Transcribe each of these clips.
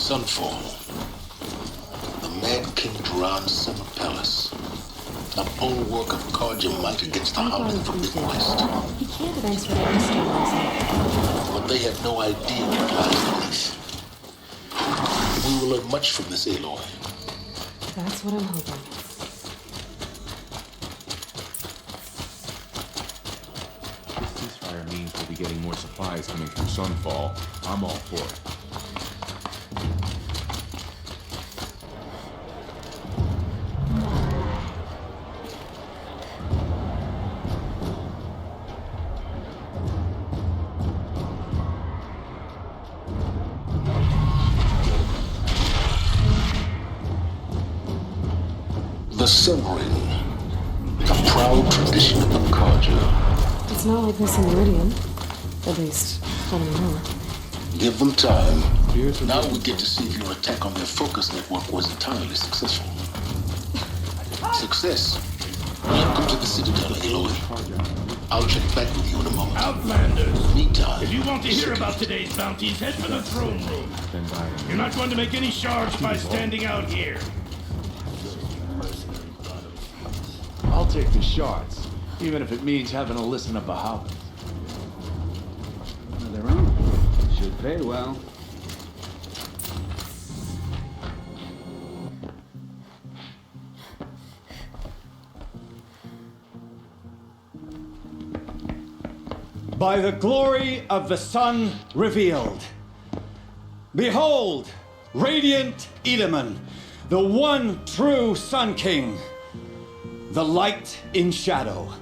Sunfall. The Mad King Duran's summer palace. A bulwark of Carja might against the howling forbidden west. He can't. Thanks for the restaurant. But they have no idea what lies beneath. We will learn much from this Aloy. That's what I'm hoping. This ceasefire means we'll be getting more supplies coming through Sunfall. I'm all for it. The Sun Ring, a proud tradition of the Carja. It's not like this in Meridian. At least, not anymore. Give them time. Now we get to see if your attack on their focus network was entirely successful. Success. Welcome to the Citadel, Aloy. I'll check back with you in a moment. Outlanders! Meantime, If you want to hear about today's bounties, head for the throne room. You're not going to make any shards by standing out here. I'll take the shards, even if it means having to listen to Bahamut. Of their own. Should pay well. By the glory of the sun revealed. Behold, radiant Edaman, the one true Sun King. The light in shadow,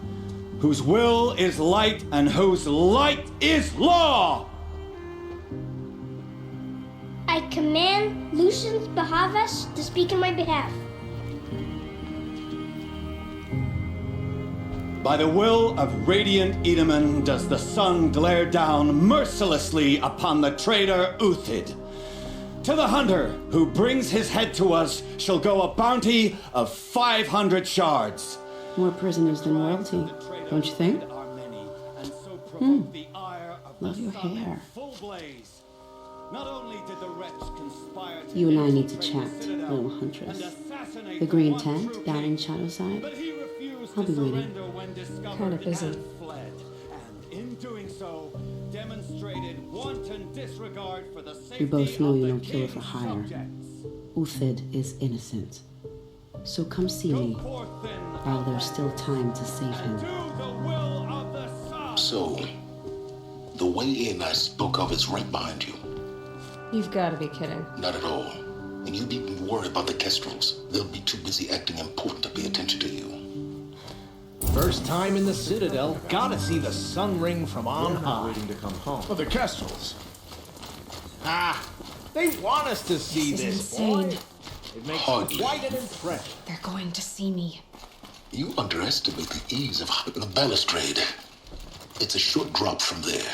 whose will is light and whose light is law! I command Lucius Bahavas to speak in my behalf. By the will of radiant Edaman does the sun glare down mercilessly upon the traitor Uthid. To the hunter who brings his head to us shall go a bounty of 500 shards. More prisoners than royalty, don't you think? Love your hair. You and I need to chat, little huntress. The green tent down in Shadowside. I'll be waiting. Kinda busy. We both know you don't kill for hire. Uthid is innocent. So come see me while there's still time to save him. So, the way in I spoke of is right behind you. You've got to be kidding. Not at all. And you needn't worry about the Kestrels. They'll be too busy acting important to pay attention to you. First time in the Citadel, gotta see the sun ring from on high. Waiting to come home. Oh, the Kestrels. Ah, they want us to see This is this, boy. insane. It makes Hardly. quite an impression. They're going to see me. You underestimate the ease of the balustrade. It's a short drop from there.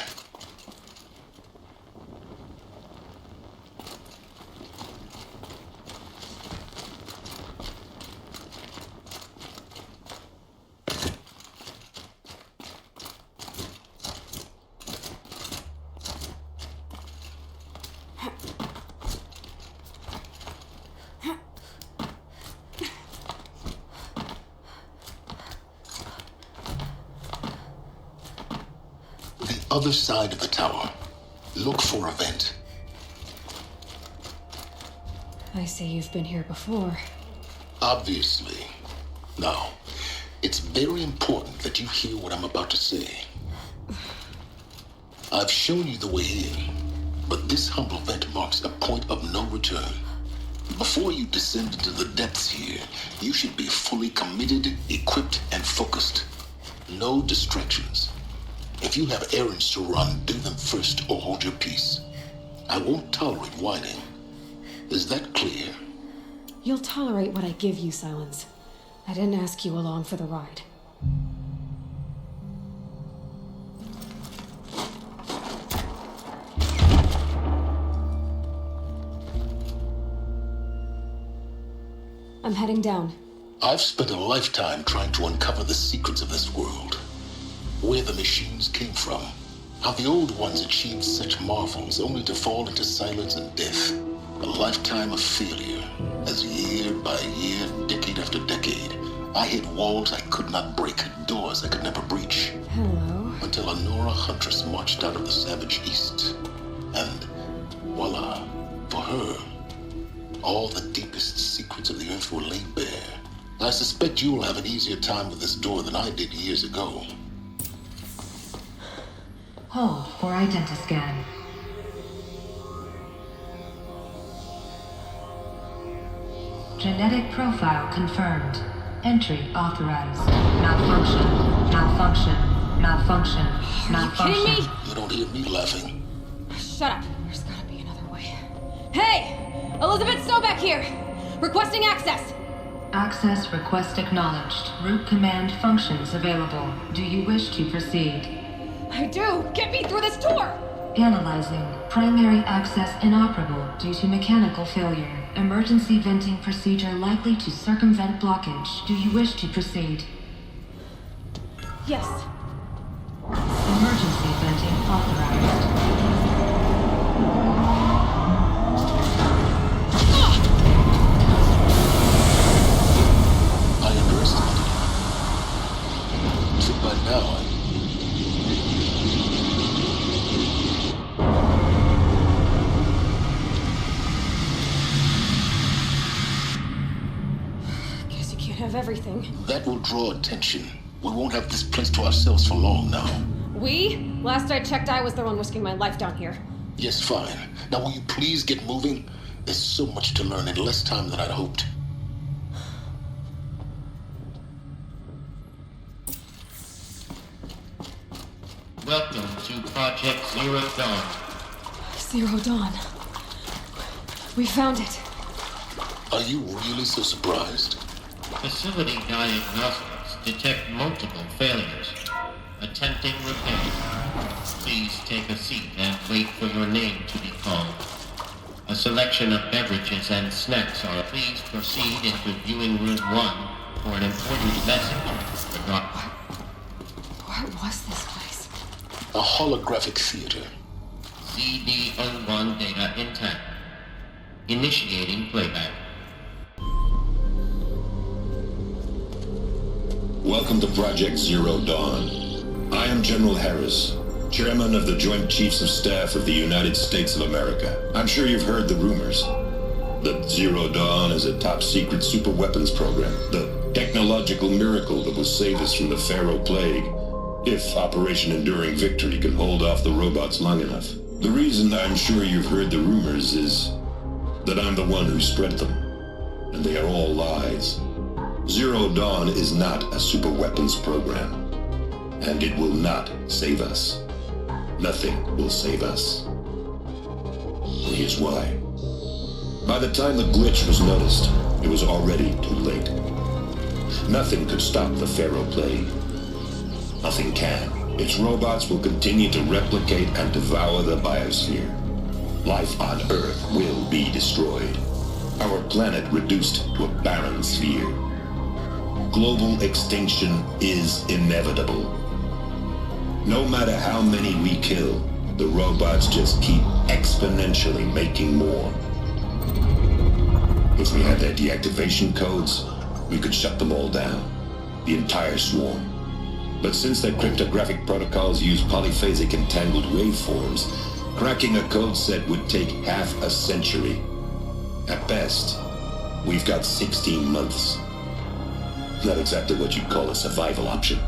Other side of the tower. Look for a vent. I see you've been here before. Obviously. Now, it's very important that you hear what I'm about to say. I've shown you the way in, but this humble vent marks a point of no return. Before you descend into the depths here, you should be fully committed, equipped, and focused. No distractions. If you have errands to run, do them first or hold your peace. I won't tolerate whining. Is that clear? You'll tolerate what I give you, Silence. I didn't ask you along for the ride. I'm heading down. I've spent a lifetime trying to uncover the secrets of this world. Where the machines came from. How the old ones achieved such marvels only to fall into silence and death. A lifetime of failure, as year by year, decade after decade, I hit walls I could not break, doors I could never breach. Hello. Until a Nora huntress marched out of the savage east. And voila, for her, all the deepest secrets of the earth were laid bare. I suspect you will have an easier time with this door than I did years ago. Hold for identiscan. Genetic profile confirmed. Entry authorized. Malfunction. Malfunction. Malfunction. Malfunction. Are you kidding me? You don't hear me laughing. Shut up. There's gotta be another way. Hey! Elizabeth Sobeck here! Requesting access! Access request acknowledged. Root command functions available. Do you wish to proceed? I do! Get me through this door! Analyzing. Primary access inoperable due to mechanical failure. Emergency venting procedure likely to circumvent blockage. Do you wish to proceed? Yes. Emergency venting authorized. I underestimated you. So by now, Guess you can't have everything. that will draw attention. We won't have this place to ourselves for long now. We? Last I checked, I was the one risking my life down here. Yes, fine. Now will you please get moving? There's so much to learn in less time than I'd hoped. Welcome to Project Zero Dawn. Zero Dawn. We found it. Are you really so surprised? Facility diagnostics detect multiple failures. Attempting repair. Please take a seat and wait for your name to be called. A selection of beverages and snacks are. Please proceed into viewing room 1 for an important message. What was this place? A holographic theater. CD01 data intact. Initiating playback. Welcome to Project Zero Dawn. I am General Harris, Chairman of the Joint Chiefs of Staff of the United States of America. I'm sure you've heard the rumors. That Zero Dawn is a top-secret super-weapons program. The technological miracle that will save us from the Pharaoh Plague, if Operation Enduring Victory can hold off the robots long enough. The reason I'm sure you've heard the rumors is that I'm the one who spread them. And they are all lies. Zero Dawn is not a super-weapons program. And it will not save us. Nothing will save us. And here's why. By the time the glitch was noticed, it was already too late. Nothing could stop the Pharaoh Plague. Nothing can. Its robots will continue to replicate and devour the biosphere. Life on Earth will be destroyed. Our planet reduced to a barren sphere. Global extinction is inevitable. No matter how many we kill, the robots just keep exponentially making more. If we had their deactivation codes, we could shut them all down. The entire swarm. But since their cryptographic protocols use polyphasic entangled waveforms, cracking a code set would take half a century. At best, we've got 16 months. Not exactly what you'd call a survival option.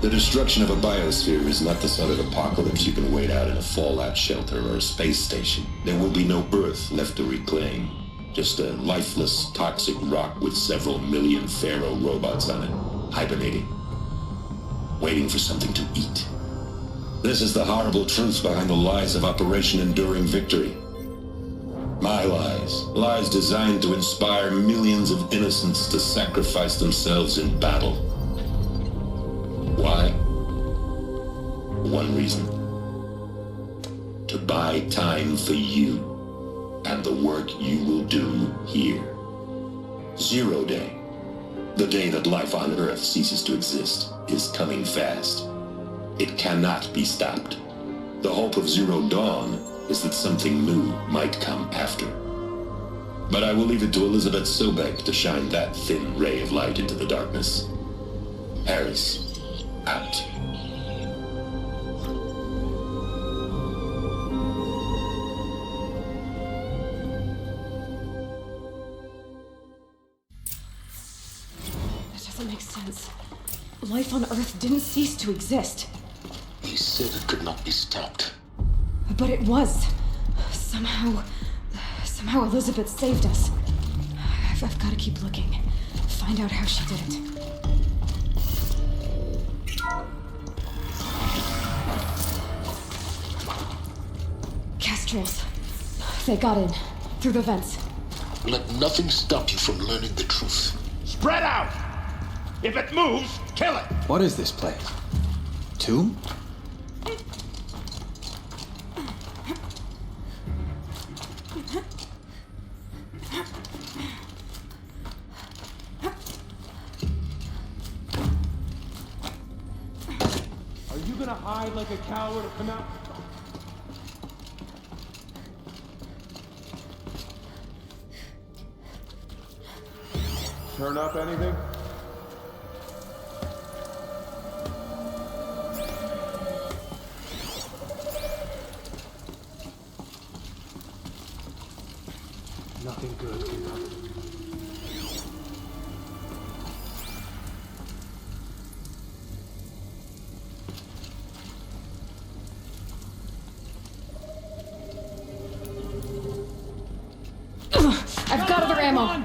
The destruction of a biosphere is not the sort of apocalypse you can wait out in a fallout shelter or a space station. There will be no Earth left to reclaim. Just a lifeless, toxic rock with several million Pharaoh robots on it, hibernating, waiting for something to eat. This is the horrible truth behind the lies of Operation Enduring Victory. My lies. Lies designed to inspire millions of innocents to sacrifice themselves in battle. Why? One reason. To buy time for you and the work you will do here. Zero Day, the day that life on Earth ceases to exist, is coming fast. It cannot be stopped. The hope of Zero Dawn is that something new might come after. But I will leave it to Elizabeth Sobek to shine that thin ray of light into the darkness. Harris, out. That doesn't make sense. Life on Earth didn't cease to exist. He said it could not be stopped. But it was. Somehow Elizabeth saved us. I've got to keep looking. Find out how she did it. Kestrels. They got in. Through the vents. Let nothing stop you from learning the truth. Spread out! If it moves, kill it! What is this place? Tomb? Are you gonna hide like a coward or come out? Turn up anything? Nothing good can come. I've got other ammo.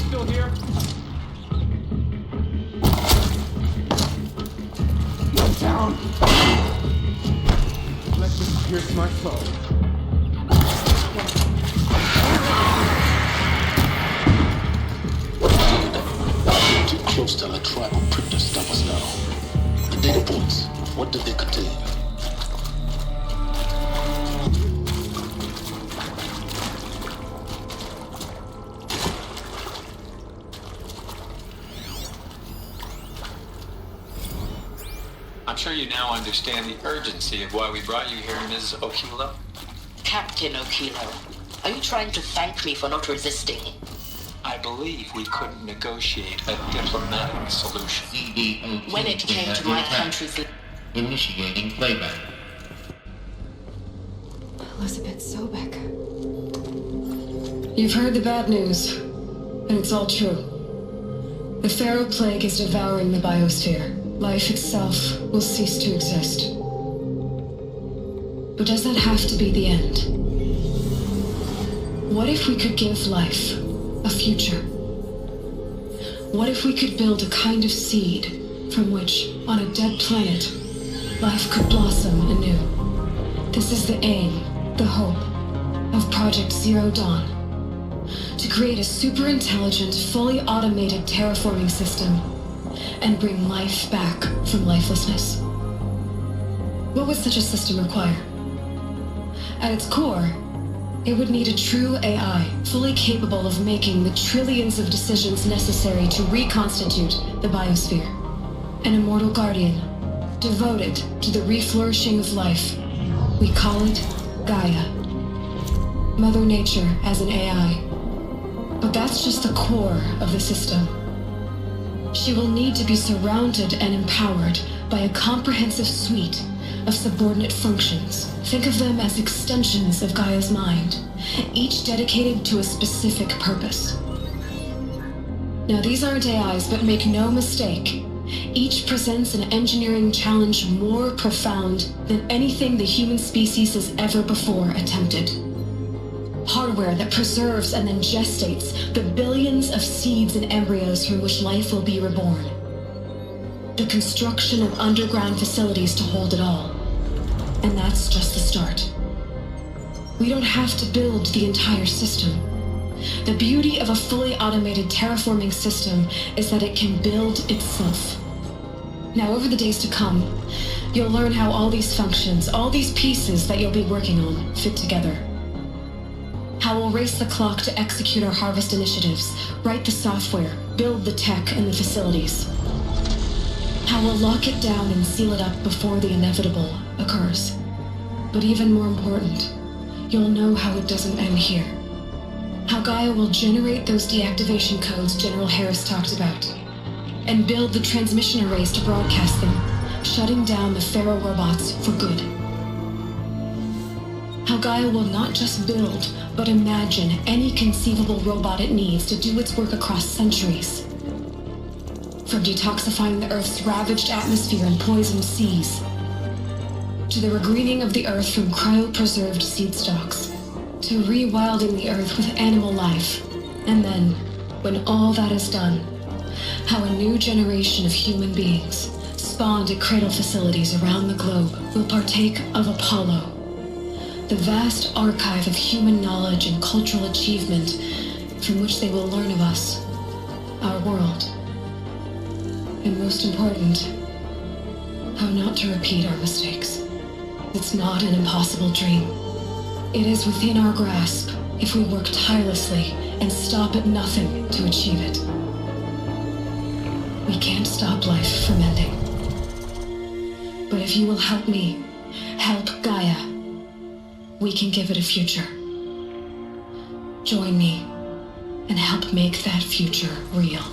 Still here? Down! Let this pierce my soul. Too close to the tribal crypt to stop us now. The data points, what did they contain? I'm sure you now understand the urgency of why we brought you here, Ms. Okilo. Captain Okilo, are you trying to thank me for not resisting? I believe we couldn't negotiate a diplomatic solution. When it came to my country's... Initiating playback. Elizabeth Sobek. You've heard the bad news, and it's all true. The Pharaoh Plague is devouring the biosphere. Life itself will cease to exist. But does that have to be the end? What if we could give life a future? What if we could build a kind of seed from which, on a dead planet, life could blossom anew? This is the aim, the hope, of Project Zero Dawn. To create a super-intelligent, fully automated terraforming system and bring life back from lifelessness. What would such a system require? At its core, it would need a true AI, fully capable of making the trillions of decisions necessary to reconstitute the biosphere. An immortal guardian, devoted to the reflourishing of life. We call it Gaia. Mother Nature as an AI. But that's just the core of the system. She will need to be surrounded and empowered by a comprehensive suite of subordinate functions. Think of them as extensions of Gaia's mind, each dedicated to a specific purpose. Now, these aren't AIs, but make no mistake, each presents an engineering challenge more profound than anything the human species has ever before attempted. Hardware that preserves and then gestates the billions of seeds and embryos from which life will be reborn. The construction of underground facilities to hold it all. And that's just the start. We don't have to build the entire system. The beauty of a fully automated terraforming system is that it can build itself. Now, over the days to come, you'll learn how all these functions, all these pieces that you'll be working on, fit together. How we'll race the clock to execute our harvest initiatives, write the software, build the tech and the facilities. How we'll lock it down and seal it up before the inevitable occurs. But even more important, you'll know how it doesn't end here. How Gaia will generate those deactivation codes General Harris talked about, and build the transmission arrays to broadcast them, shutting down the Pharaoh robots for good. How Gaia will not just build, but imagine any conceivable robot it needs to do its work across centuries. From detoxifying the Earth's ravaged atmosphere and poisoned seas, to the regreening of the Earth from cryopreserved seed stalks, to rewilding the Earth with animal life. And then, when all that is done, how a new generation of human beings, spawned at cradle facilities around the globe, will partake of Apollo, the vast archive of human knowledge and cultural achievement from which they will learn of us, our world. And most important, how not to repeat our mistakes. It's not an impossible dream. It is within our grasp if we work tirelessly and stop at nothing to achieve it. We can't stop life from ending. But if you will help me, help Gaia, we can give it a future. Join me and help make that future real.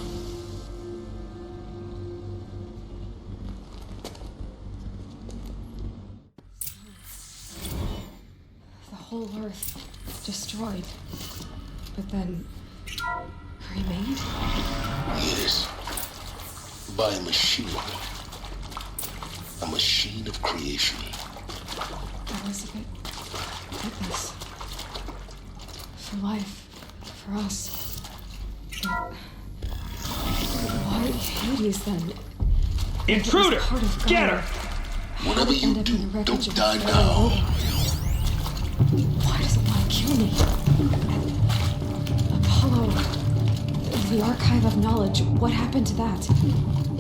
The whole Earth destroyed, but then remade? Yes. By a machine. A machine of creation. Elizabeth did this. For life. For us. But why Hades then? Intruder! Get her! Whatever you do, don't die now. Why does it want to kill me? Apollo, the archive of knowledge, what happened to that?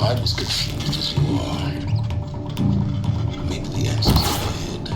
I'm as confused as you are. Maybe the answer's ahead.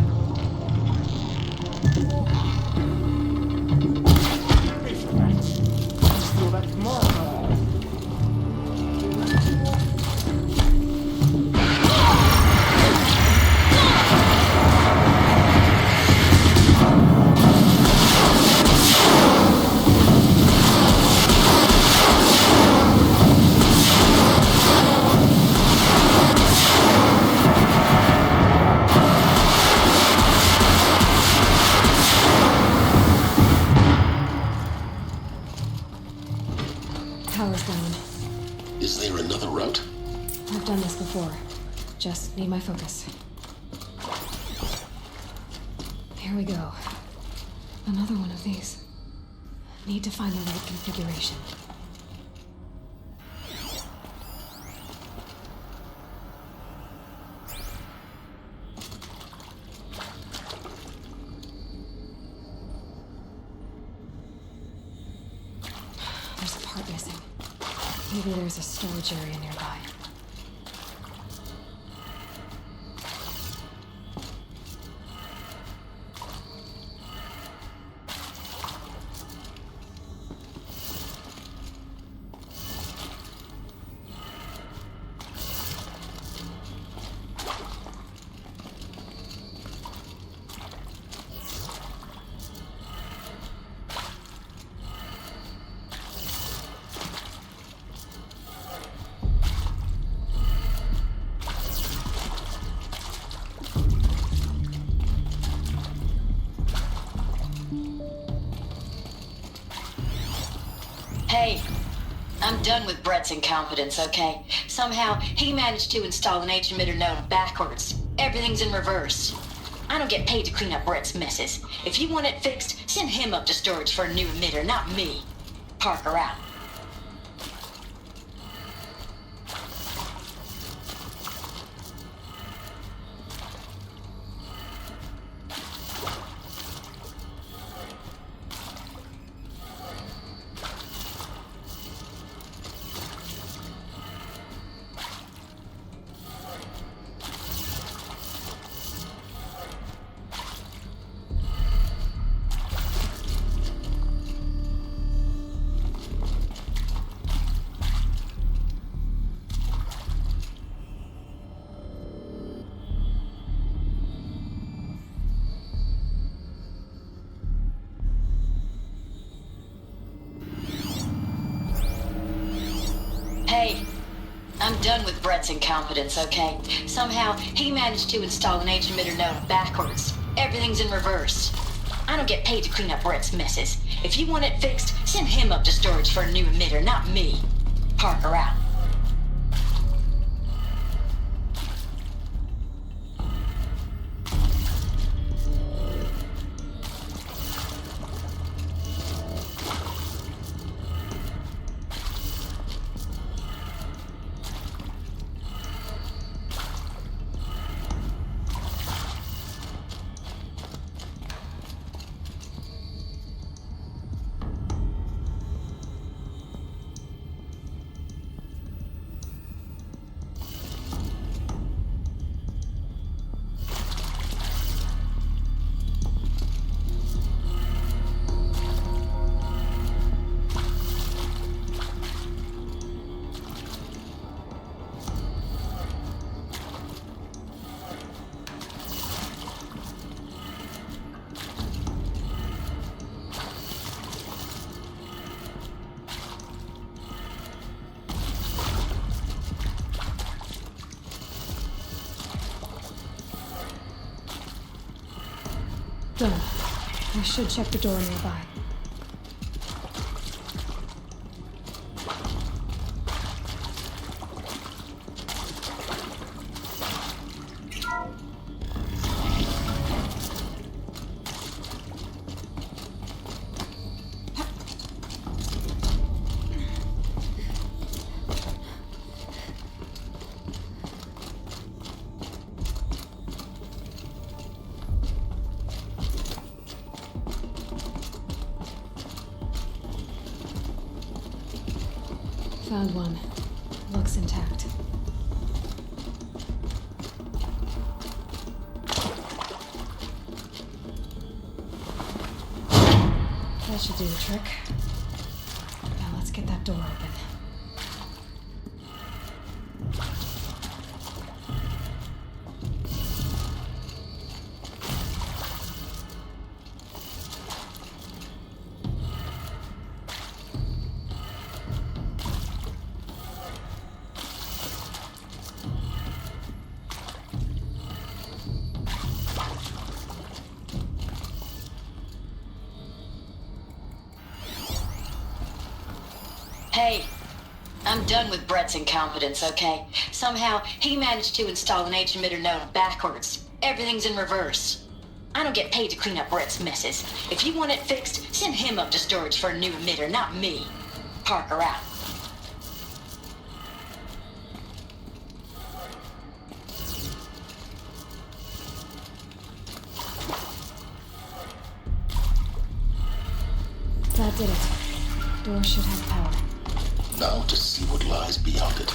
Power's down. Is there another route? I've done this before. Just need my focus. Here we go. Another one of these. Need to find the right configuration. There's a part missing. Maybe there's a storage area nearby. Hey, I'm done with Brett's incompetence, okay? Somehow, he managed to install an H-emitter node backwards. Everything's in reverse. I don't get paid to clean up Brett's messes. If you want it fixed, send him up to storage for a new emitter, not me. Parker out. done with Brett's incompetence, okay? Somehow, he managed to install an H-emitter node backwards. Everything's in reverse. I don't get paid to clean up Brett's messes. If you want it fixed, send him up to storage for a new emitter, not me. Parker out. Done. I should check the door nearby. Found one. Looks intact. That should do the trick. Now let's get that door open. Hey, I'm done with Brett's incompetence, okay? Somehow, he managed to install an H-emitter node backwards. Everything's in reverse. I don't get paid to clean up Brett's messes. If you want it fixed, send him up to storage for a new emitter, not me. Parker out. That did it. Door should have power. Now to see what lies beyond it.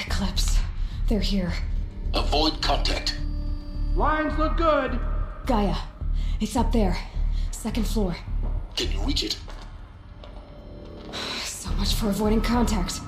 Eclipse. They're here. Avoid contact. Lines look good. Gaia. It's up there. Second floor. Can you reach it? So much for avoiding contact.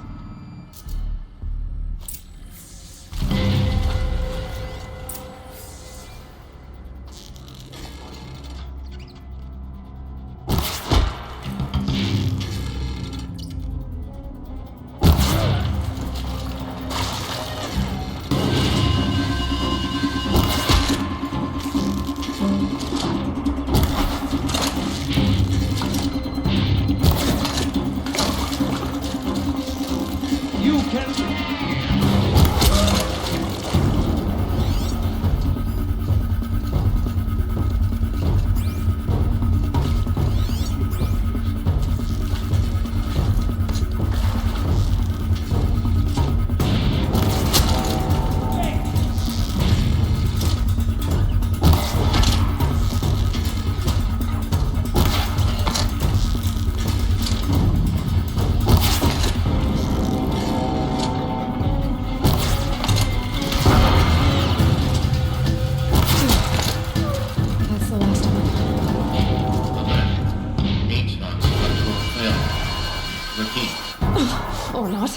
Or not.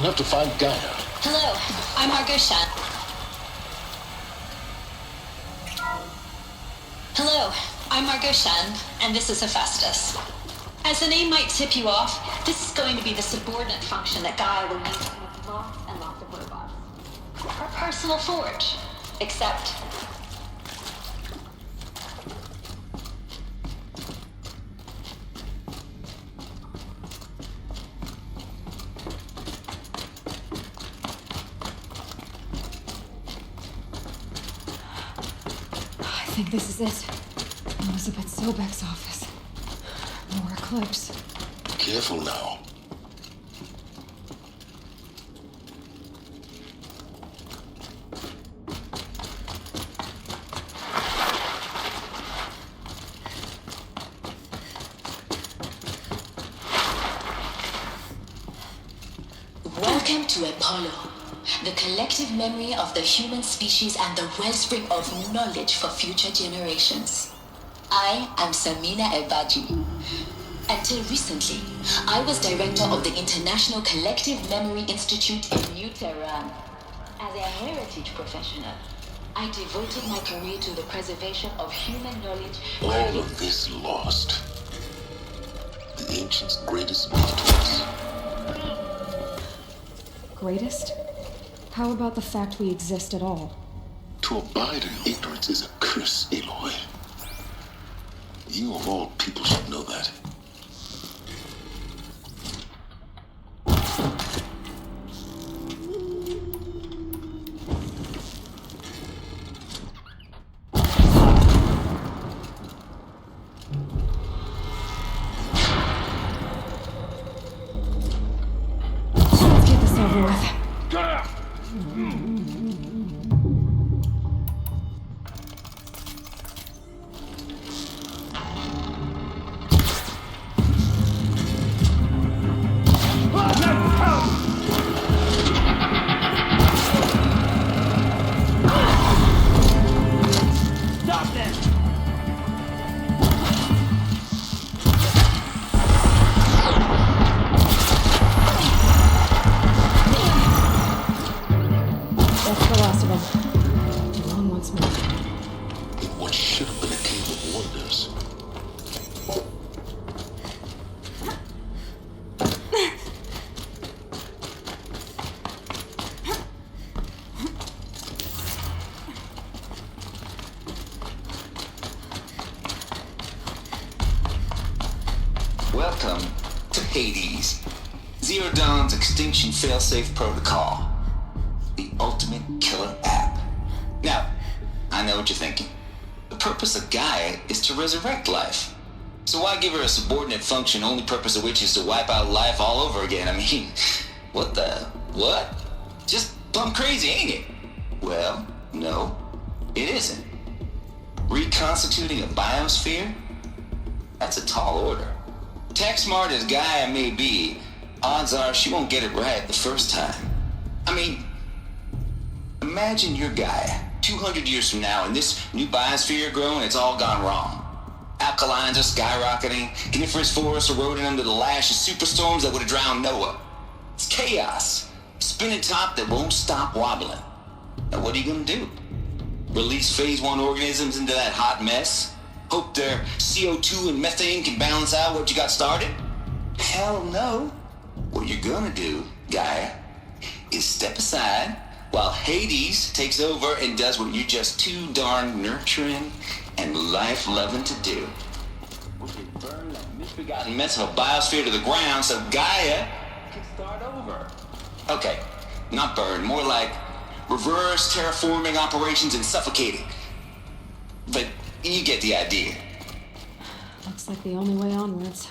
have to find Gaia. Hello, I'm Argoshan. Hello, I'm Argoshan, and this is Hephaestus. As the name might tip you off, this is going to be the subordinate function that Gaia will use with lots and lots of robots. Her personal forge, except... I think this is it. Elizabeth Sobek's office. More Eclipse. Careful now. Welcome to Apollo, the collective memory of the human species and the wellspring of knowledge for future generations. I am Samina Ebaji. Until recently, I was director of the International Collective Memory Institute in New Tehran. As a heritage professional, I devoted my career to the preservation of human knowledge. All of this lost. The ancients' greatest gift to us. Greatest? How about the fact we exist at all? To abide in ignorance is a curse, Aloy. You of all people should know that. Let's get this over with. That's the last of them. Along once more. In what should have been a cave of wonders. Welcome to Hades, Zero Dawn's extinction failsafe protocol. The ultimate killer app. Now, I know what you're thinking. The purpose of Gaia is to resurrect life. So why give her a subordinate function, only purpose of which is to wipe out life all over again? I mean, what? Just plumb crazy, ain't it? Well, no, it isn't. Reconstituting a biosphere? That's a tall order. Tech smart as Gaia may be, odds are she won't get it right the first time. I mean, imagine your Gaia 200 years from now and this new biosphere growing, it's all gone wrong. Alkalines are skyrocketing, coniferous forests eroding under the lash of superstorms that would have drowned Noah. It's chaos, spinning top that won't stop wobbling. Now what are you gonna do? Release phase 1 organisms into that hot mess? Hope their CO2 and methane can balance out what you got started? Hell no. What you're gonna do, Gaia, is step aside while Hades takes over and does what you're just too darn nurturing and life-loving to do. We can burn that misbegotten mess of a biosphere to the ground so Gaia can start over. Okay, not burn, more like reverse terraforming operations and suffocating. But you get the idea. Looks like the only way onwards.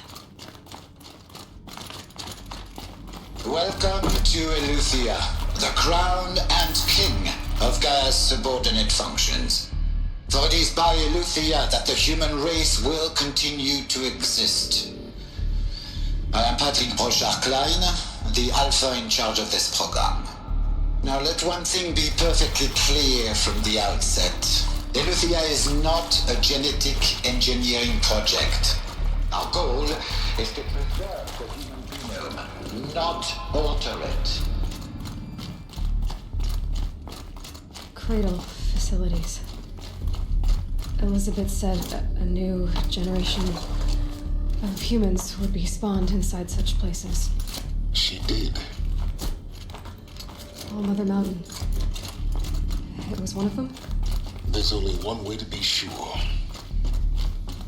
Welcome to Eleuthia, the crown and king of Gaia's subordinate functions. For it is by Eleuthia that the human race will continue to exist. I am Patrick Brochard-Klein, the alpha in charge of this program. Now let one thing be perfectly clear from the outset. Eleuthia is not a genetic engineering project. Our goal is to preserve the human genome, not alter it. cradle facilities. Elizabeth said a new generation of humans would be spawned inside such places. She did. All Mother Mountain. It was one of them? There's only one way to be sure.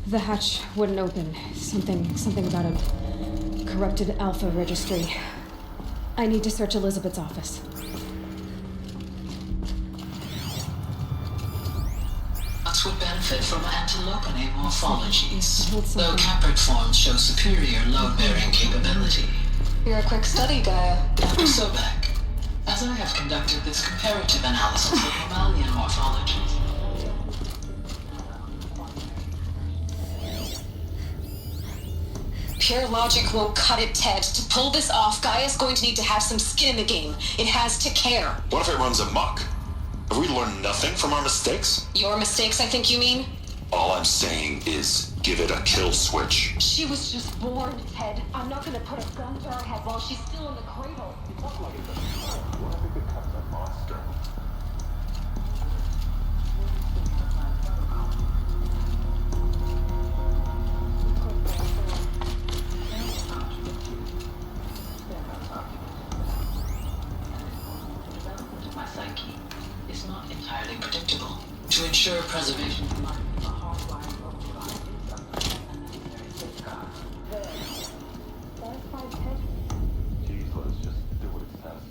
The hatch wouldn't open. Something about a corrupted Alpha registry. I need to search Elizabeth's office. Would benefit from antilopinate morphologies, though caprid forms show superior load-bearing capability. You're a quick study, Gaia. Dr. Sobek, as I have conducted this comparative analysis of mammalian morphologies. Pure logic won't cut it, Ted. To pull this off, Gaia's going to need to have some skin in the game. It has to care. What if it runs amok? Have we learned nothing from our mistakes? Your mistakes, I think you mean? All I'm saying is give it a kill switch. She was just born, Ted. I'm not gonna put a gun to her head while she's still in the cradle. What if it becomes a monster? My psyche is not entirely predictable. To ensure preservation of life, a hardwired robot is a necessary safeguard. Geez, let's just do what it says.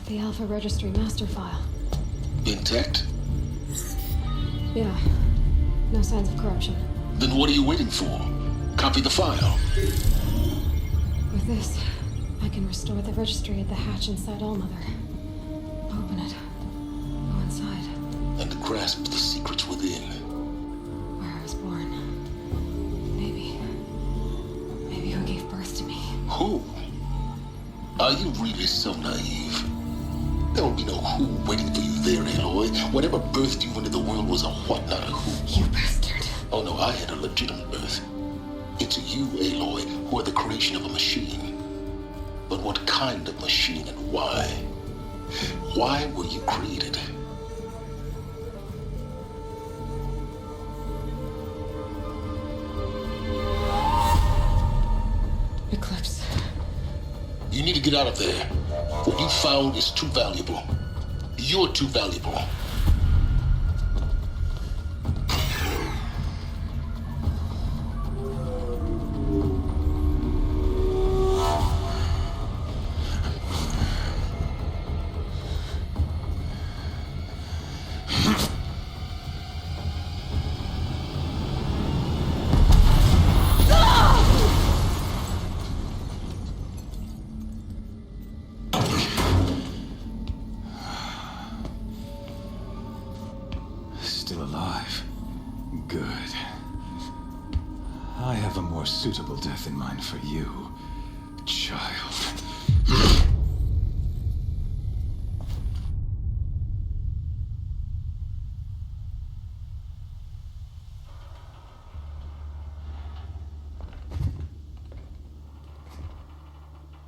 The Alpha Registry master file. Intact? Yeah. No signs of corruption. Then what are you waiting for? Copy the file. With this, I can restore the registry at the hatch inside Allmother. Open it. Go inside. And grasp the secrets within. Where I was born. Maybe who gave birth to me. Who? Are you really so naive? There will be no who waiting for you there, Aloy. Whatever birthed you into the world was a what, not a who. You bastard. Oh no, I had a legitimate birth. It's you, Aloy, who are the creation of a machine. But what kind of machine and why? Why were you created? Eclipse. You need to get out of there. What you found is too valuable. You're too valuable. Still alive. Good. I have a more suitable death in mind for you, child.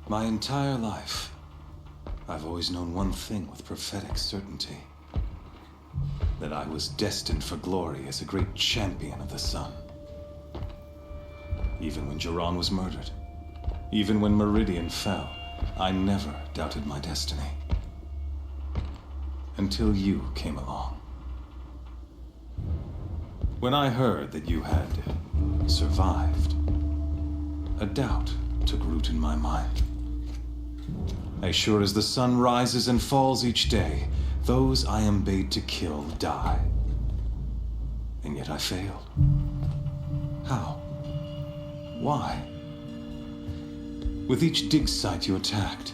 My entire life, I've always known one thing with prophetic certainty. That I was destined for glory as a great champion of the sun. Even when Geron was murdered, even when Meridian fell, I never doubted my destiny. Until you came along. When I heard that you had survived, a doubt took root in my mind. As sure as the sun rises and falls each day, those I am bade to kill die. And yet I failed. How? Why? With each dig site you attacked,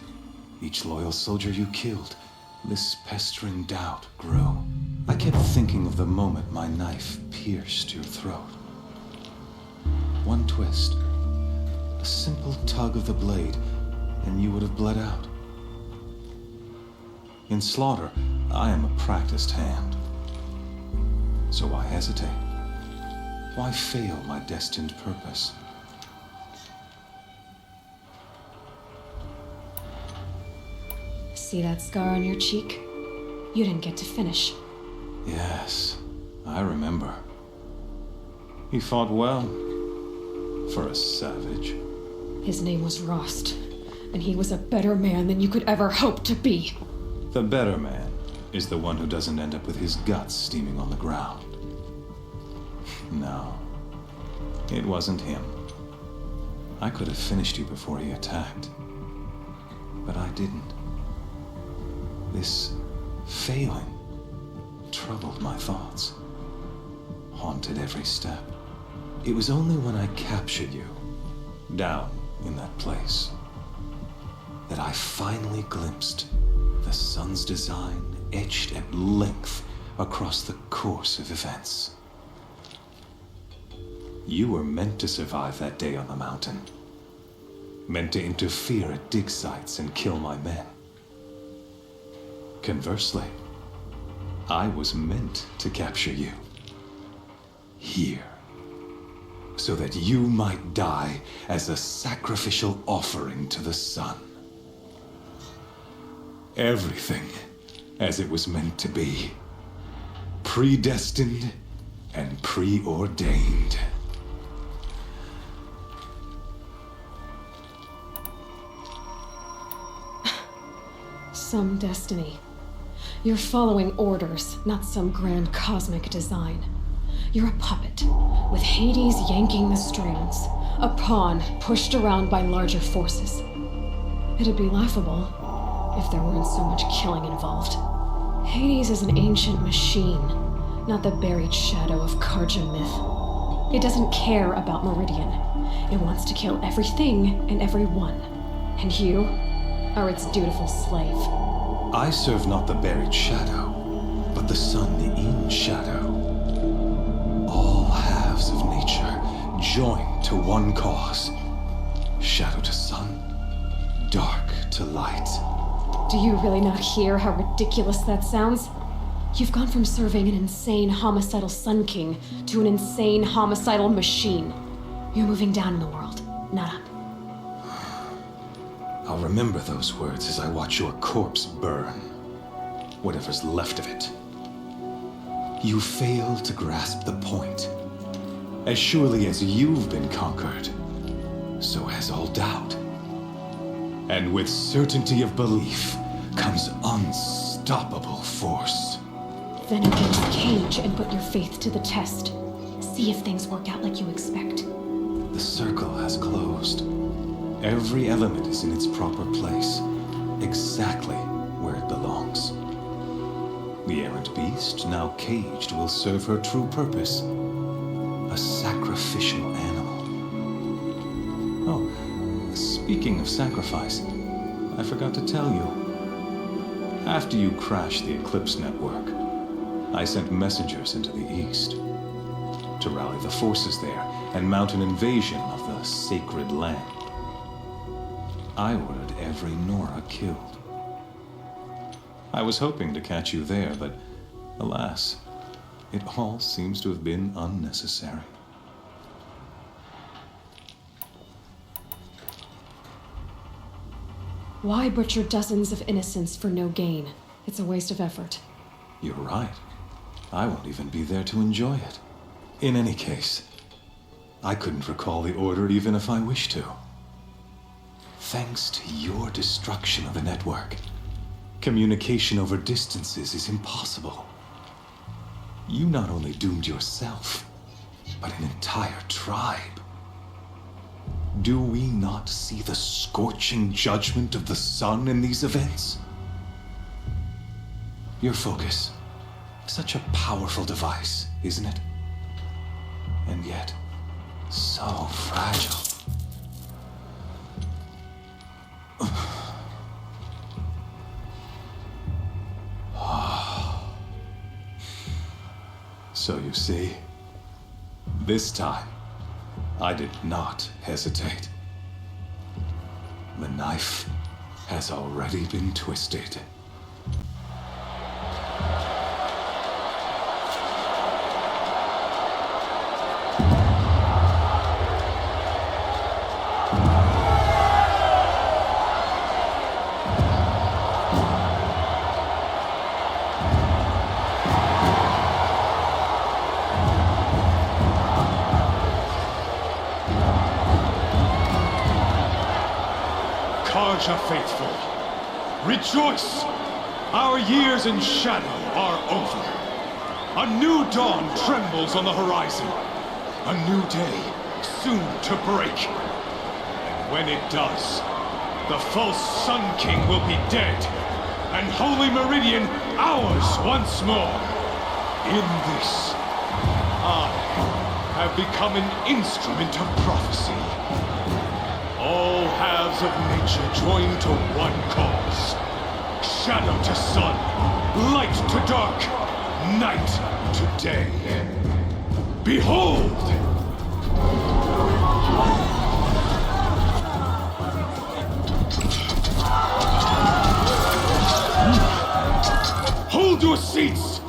each loyal soldier you killed, this pestering doubt grew. I kept thinking of the moment my knife pierced your throat. One twist, a simple tug of the blade, and you would have bled out. In slaughter, I am a practiced hand. So why hesitate? Why fail my destined purpose? See that scar on your cheek? You didn't get to finish. Yes, I remember. He fought well, for a savage. His name was Rost, and he was a better man than you could ever hope to be. The better man is the one who doesn't end up with his guts steaming on the ground. No, it wasn't him. I could have finished you before he attacked, but I didn't. This failing troubled my thoughts, haunted every step. It was only when I captured you, down in that place, that I finally glimpsed the sun's design etched at length across the course of events. You were meant to survive that day on the mountain, meant to interfere at dig sites and kill my men. Conversely, I was meant to capture you here, so that you might die as a sacrificial offering to the sun. Everything as it was meant to be, predestined and preordained. Some destiny. You're following orders, not some grand cosmic design. You're a puppet, with Hades yanking the strings, a pawn pushed around by larger forces. It'd be laughable if there weren't so much killing involved. Hades is an ancient machine, not the buried shadow of Karja myth. It doesn't care about Meridian. It wants to kill everything and everyone. And you are its dutiful slave. I serve not the buried shadow, but the sun in shadow. All halves of nature joined to one cause. Shadow to sun, dark to light. Do you really not hear how ridiculous that sounds? You've gone from serving an insane homicidal Sun King to an insane homicidal machine. You're moving down in the world, not up. I'll remember those words as I watch your corpse burn. Whatever's left of it. You fail to grasp the point. As surely as you've been conquered, so has all doubt. And with certainty of belief comes unstoppable force. Then against the cage and put your faith to the test. See if things work out like you expect. The circle has closed. Every element is in its proper place, exactly where it belongs. The errant beast, now caged, will serve her true purpose. A sacrificial animal. Oh, speaking of sacrifice, I forgot to tell you. After you crashed the Eclipse network, I sent messengers into the east to rally the forces there and mount an invasion of the sacred land. I ordered every Nora killed. I was hoping to catch you there, but alas, it all seems to have been unnecessary. Why butcher dozens of innocents for no gain? It's a waste of effort. You're right. I won't even be there to enjoy it. In any case, I couldn't recall the order even if I wished to. Thanks to your destruction of the network, communication over distances is impossible. You not only doomed yourself, but an entire tribe. Do we not see the scorching judgment of the sun in these events? Your focus, such a powerful device, isn't it? And yet, so fragile. So you see, this time, I did not hesitate. The knife has already been twisted. Karja faithful, rejoice! Our years in shadow are over. A new dawn trembles on the horizon. A new day soon to break. And when it does, the false Sun King will be dead, and Holy Meridian ours once more. In this, I have become an instrument of prophecy. All halves of nature join to one cause. Shadow to sun, light to dark, night to day. Behold! Hold your seats!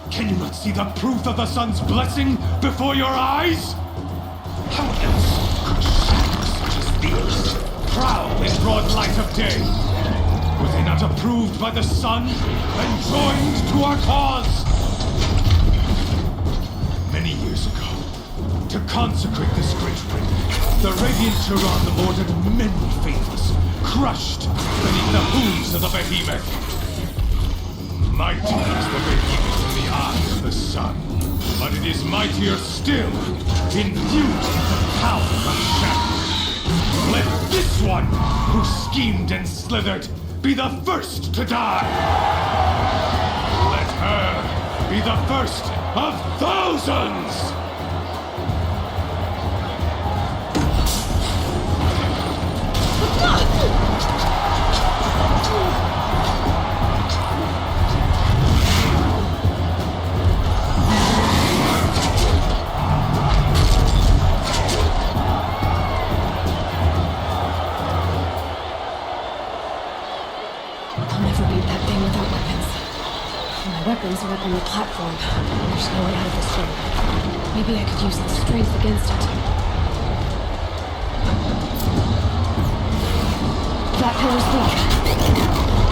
Can you not see the proof of the sun's blessing before your eyes? How else could shadows such as these prowl in broad light of day? Were they not approved by the sun and joined to our cause? Many years ago, to consecrate this great ring, the Radiant Tyrann ordered many faithless, crushed beneath the hooves of the behemoth. Mighty is the behemoth in the eyes of the sun, but it is mightier still, infused with the power of shadow. Let this one, who schemed and slithered, be the first to die! Let her be the first of thousands! Weapons are up on the platform. There's no way out of this thing. Maybe I could use the strength against it. That pillar's weak.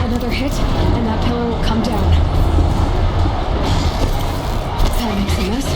Another hit, and that pillar will come down. That makes a mess.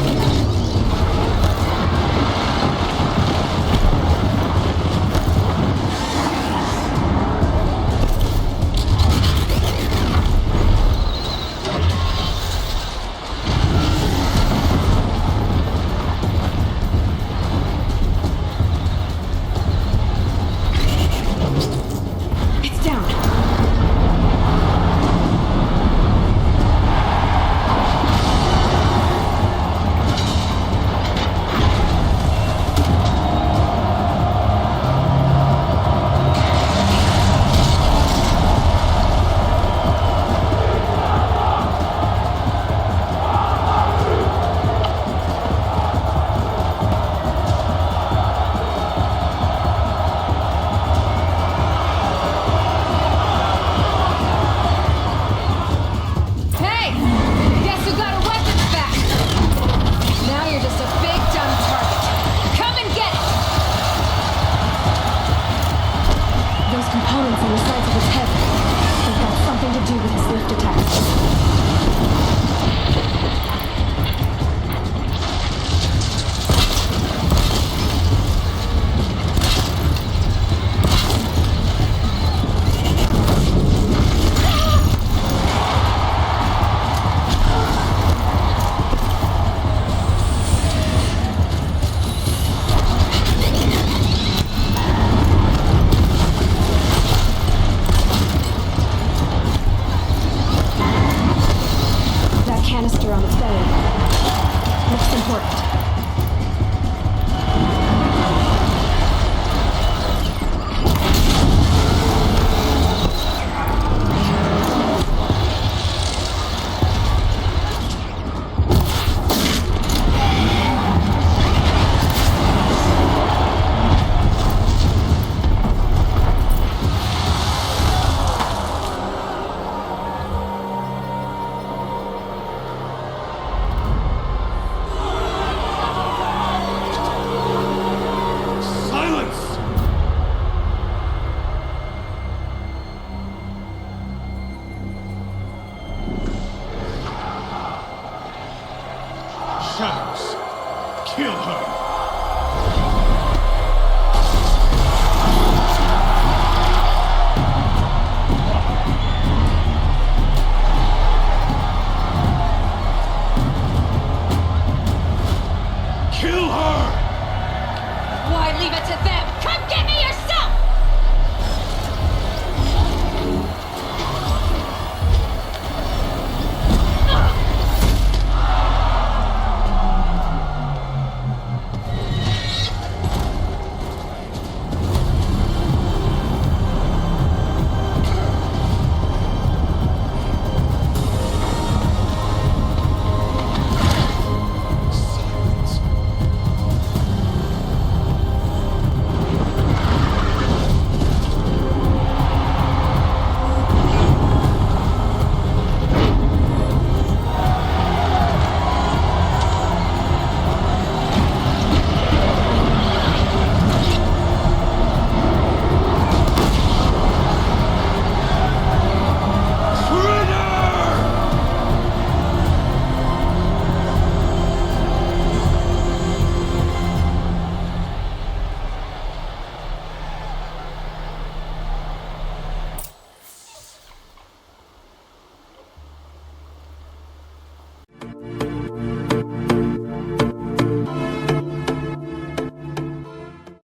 leave it to them. Come